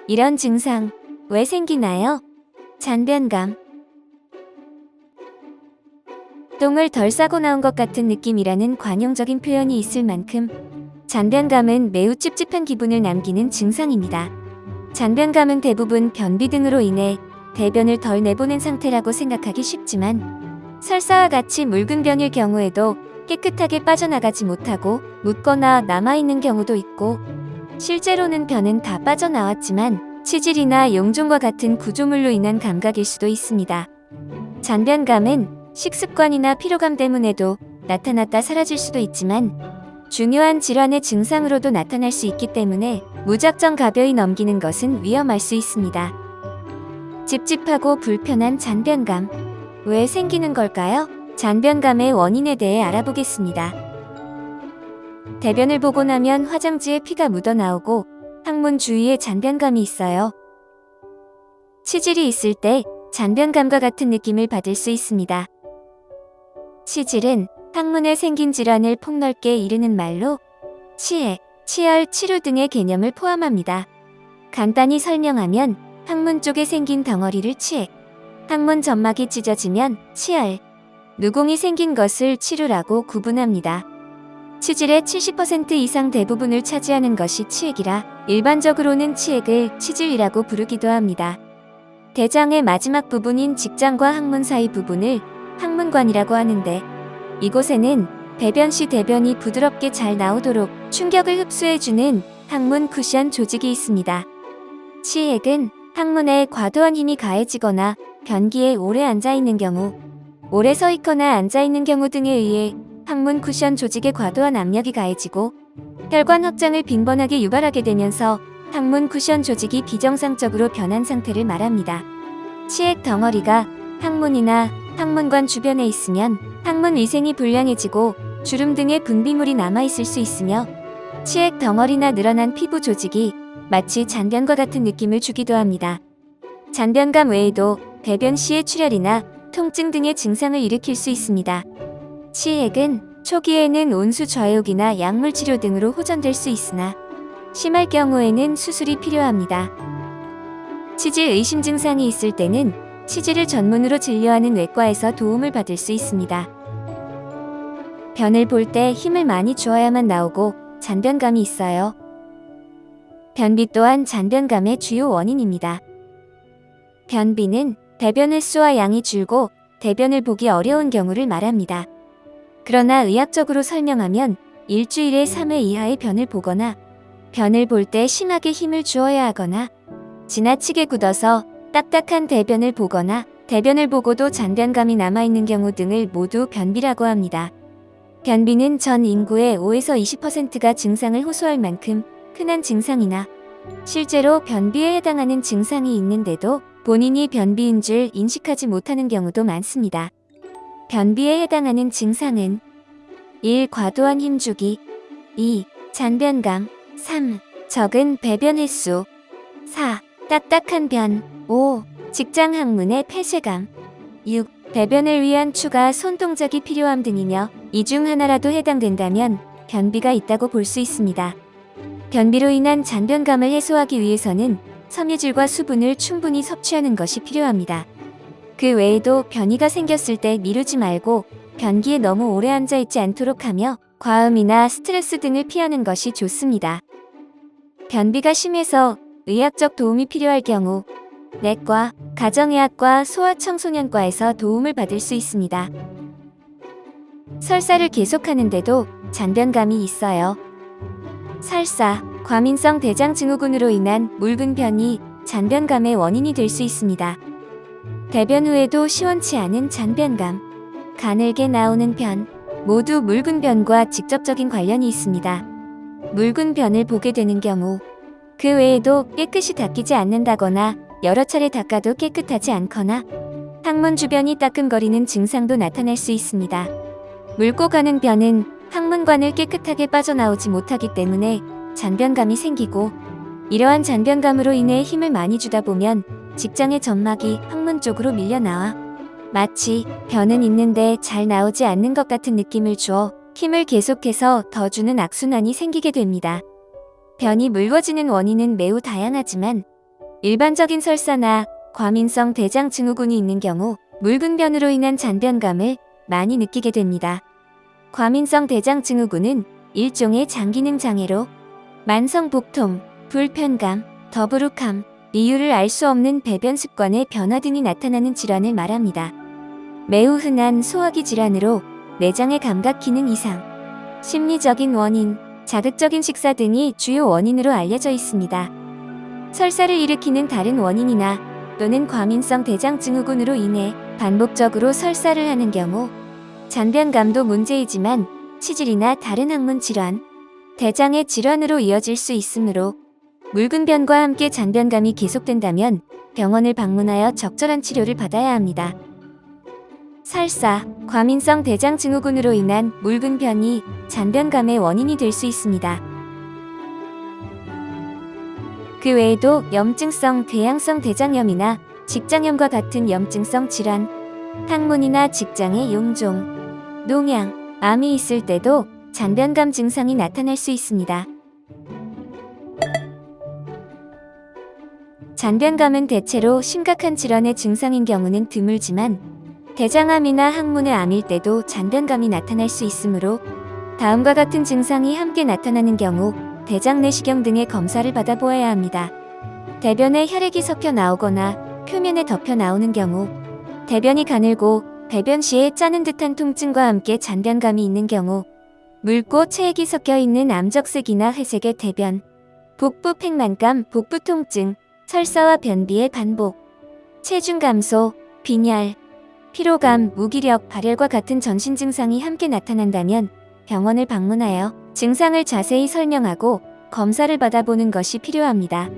이런 증상 왜 생기나요? 잔변감. 똥을 덜 싸고 나온 것 같은 느낌이라는 관용적인 표현이 있을 만큼 잔변감은 매우 찝찝한 기분을 남기는 증상입니다. 잔변감은 대부분 변비 등으로 인해 대변을 덜 내보낸 상태라고 생각하기 쉽지만 설사와 같이 묽은 변일 경우에도 깨끗하게 빠져나가지 못하고 묻거나 남아있는 경우도 있고, 실제로는 변은 다 빠져나왔지만 치질이나 용종과 같은 구조물로 인한 감각일 수도 있습니다. 잔변감은 식습관이나 피로감 때문에도 나타났다 사라질 수도 있지만 중요한 질환의 증상으로도 나타날 수 있기 때문에 무작정 가벼이 넘기는 것은 위험할 수 있습니다. 찝찝하고 불편한 잔변감. 왜 생기는 걸까요? 잔변감의 원인에 대해 알아보겠습니다. 대변을 보고 나면 화장지에 피가 묻어나오고 항문 주위에 잔변감이 있어요. 치질이 있을 때 잔변감과 같은 느낌을 받을 수 있습니다. 치질은 항문에 생긴 질환을 폭넓게 이르는 말로 치액, 치열, 치루 등의 개념을 포함합니다. 간단히 설명하면 항문 쪽에 생긴 덩어리를 치액, 항문 점막이 찢어지면 치열, 누공이 생긴 것을 치루라고 구분합니다. 치질의 70% 이상 대부분을 차지하는 것이 치액이라 일반적으로는 치액을 치질이라고 부르기도 합니다. 대장의 마지막 부분인 직장과 항문 사이 부분을 항문관이라고 하는데, 이곳에는 배변 시 대변이 부드럽게 잘 나오도록 충격을 흡수해주는 항문 쿠션 조직이 있습니다. 치액은 항문에 과도한 힘이 가해지거나 변기에 오래 앉아있는 경우, 오래 서 있거나 앉아있는 경우 등에 의해 항문 쿠션 조직에 과도한 압력이 가해지고 혈관 확장을 빈번하게 유발하게 되면서 항문 쿠션 조직이 비정상적으로 변한 상태를 말합니다. 치액 덩어리가 항문이나 항문관 주변에 있으면 항문 위생이 불량해지고 주름 등의 분비물이 남아있을 수 있으며, 치액 덩어리나 늘어난 피부 조직이 마치 잔변과 같은 느낌을 주기도 합니다. 잔변감 외에도 배변 시의 출혈이나 통증 등의 증상을 일으킬 수 있습니다. 치액은 초기에는 온수 좌욕이나 약물 치료 등으로 호전될 수 있으나 심할 경우에는 수술이 필요합니다. 치질 의심 증상이 있을 때는 치질을 전문으로 진료하는 외과에서 도움을 받을 수 있습니다. 변을 볼 때 힘을 많이 주어야만 나오고 잔변감이 있어요. 변비 또한 잔변감의 주요 원인입니다. 변비는 대변 횟수와 양이 줄고 대변을 보기 어려운 경우를 말합니다. 그러나 의학적으로 설명하면 일주일에 3회 이하의 변을 보거나 변을 볼 때 심하게 힘을 주어야 하거나 지나치게 굳어서 딱딱한 대변을 보거나 대변을 보고도 잔변감이 남아있는 경우 등을 모두 변비라고 합니다. 변비는 전 인구의 5에서 20%가 증상을 호소할 만큼 흔한 증상이나 실제로 변비에 해당하는 증상이 있는데도 본인이 변비인 줄 인식하지 못하는 경우도 많습니다. 변비에 해당하는 증상은 1. 과도한 힘주기, 2. 잔변감, 3. 적은 배변 횟수, 4. 딱딱한 변, 5. 직장 항문의 폐쇄감, 6. 대변을 위한 추가 손동작이 필요함 등이며, 이 중 하나라도 해당된다면 변비가 있다고 볼 수 있습니다. 변비로 인한 잔변감을 해소하기 위해서는 섬유질과 수분을 충분히 섭취하는 것이 필요합니다. 그 외에도 변이가 생겼을 때 미루지 말고 변기에 너무 오래 앉아있지 않도록 하며 과음이나 스트레스 등을 피하는 것이 좋습니다. 변비가 심해서 의학적 도움이 필요할 경우 내과, 가정의학과, 소아청소년과에서 도움을 받을 수 있습니다. 설사를 계속하는데도 잔변감이 있어요. 설사, 과민성 대장증후군으로 인한 묽은 변이 잔변감의 원인이 될 수 있습니다. 대변 후에도 시원치 않은 잔변감, 가늘게 나오는 변, 모두 묽은 변과 직접적인 관련이 있습니다. 묽은 변을 보게 되는 경우, 그 외에도 깨끗이 닦이지 않는다거나 여러 차례 닦아도 깨끗하지 않거나 항문 주변이 따끔거리는 증상도 나타날 수 있습니다. 묽고 가는 변은 항문관을 깨끗하게 빠져나오지 못하기 때문에 잔변감이 생기고, 이러한 잔변감으로 인해 힘을 많이 주다 보면 직장의 점막이 항문 쪽으로 밀려나와 마치 변은 있는데 잘 나오지 않는 것 같은 느낌을 주어 힘을 계속해서 더 주는 악순환이 생기게 됩니다. 변이 묽어지는 원인은 매우 다양하지만 일반적인 설사나 과민성 대장 증후군이 있는 경우 물근변으로 인한 잔변감을 많이 느끼게 됩니다. 과민성 대장 증후군은 일종의 장기능 장애로 만성 복통, 불편감, 더부룩함, 이유를 알 수 없는 배변 습관의 변화 등이 나타나는 질환을 말합니다. 매우 흔한 소화기 질환으로 내장의 감각 기능 이상, 심리적인 원인, 자극적인 식사 등이 주요 원인으로 알려져 있습니다. 설사를 일으키는 다른 원인이나 또는 과민성 대장 증후군으로 인해 반복적으로 설사를 하는 경우 잔변감도 문제이지만 치질이나 다른 항문 질환, 대장의 질환으로 이어질 수 있으므로 물근변과 함께 잔변감이 계속된다면 병원을 방문하여 적절한 치료를 받아야 합니다. 설사, 과민성 대장 증후군으로 인한 물근변이 잔변감의 원인이 될 수 있습니다. 그 외에도 염증성 궤양성 대장염이나 직장염과 같은 염증성 질환, 항문이나 직장의 용종, 농양, 암이 있을 때도 잔변감 증상이 나타날 수 있습니다. 잔변감은 대체로 심각한 질환의 증상인 경우는 드물지만 대장암이나 항문의 암일 때도 잔변감이 나타날 수 있으므로 다음과 같은 증상이 함께 나타나는 경우 대장 내시경 등의 검사를 받아보아야 합니다. 대변에 혈액이 섞여 나오거나 표면에 덮여 나오는 경우, 대변이 가늘고 배변 시에 짜는 듯한 통증과 함께 잔변감이 있는 경우, 묽고 체액이 섞여 있는 암적색이나 회색의 대변, 복부 팽만감, 복부 통증, 설사와 변비의 반복, 체중 감소, 빈혈, 피로감, 무기력, 발열과 같은 전신 증상이 함께 나타난다면 병원을 방문하여 증상을 자세히 설명하고 검사를 받아보는 것이 필요합니다.